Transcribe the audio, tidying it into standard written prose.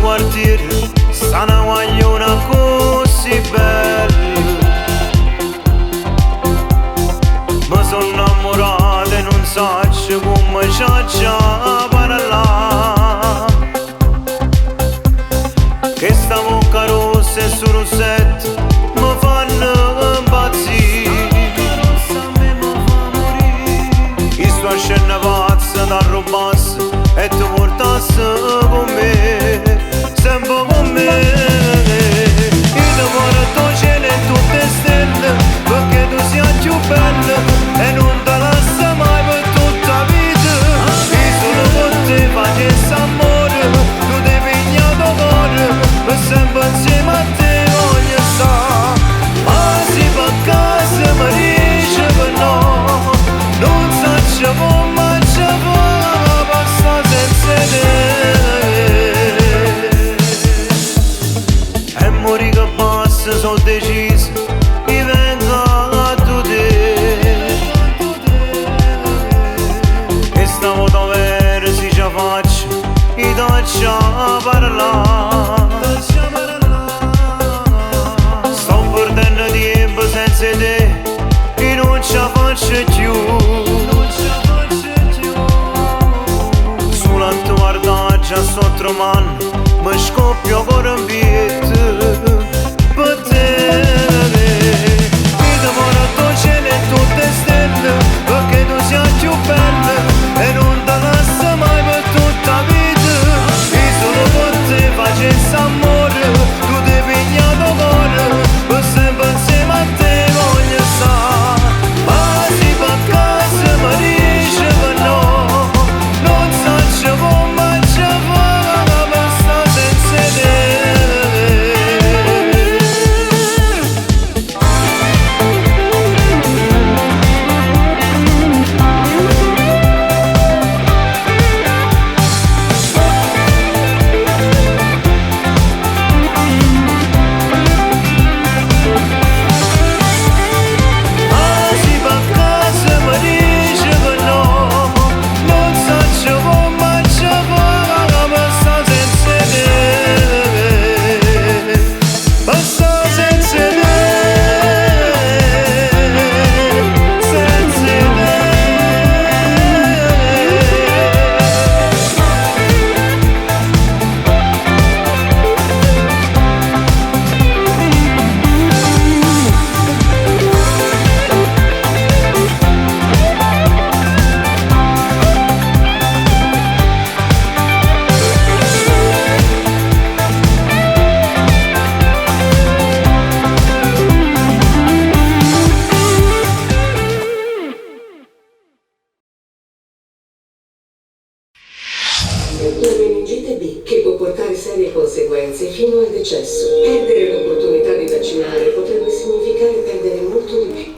quartiere sta una guagliona così bella. Mi sono innamorato e non so come c'ha parlare. Che sta bocca rossa e sul rossetto mi fanno impazzire. E sto a scena pazza da rubasse e ti portasse con me, sempre con me. E ti porto cielo e tutte stelle, perché tu sia più bella e non te lascia mai per tutta la vita. E solo con te facessi amore, tu ti pignato cuore, per sempre insieme a te voglio stare. Ma si fa a casa mi dice che no, non so come ci fa passare senza te. E morì che passa sono deciso che vengo a te. E stavolta vera si ci faccio e faccio parlare. Sto perdendo tempo senza te e non ci faccio più. Sulla tua guardaggio sotto mano mi scoppio ancora un biglietto per te. E ti porto cielo e tutte stelle, perché tu sia più bella e non te lascia mai per tutta la vita. E solo con te facessi amore, tu ti pignato cuore, per sempre insieme a te voglio stare. Ma si fa a casa mi dice che no, non so come ci fa passare senza te. La meningite B, che può portare serie conseguenze fino al decesso. Perdere l'opportunità di vaccinare potrebbe significare perdere molto di più.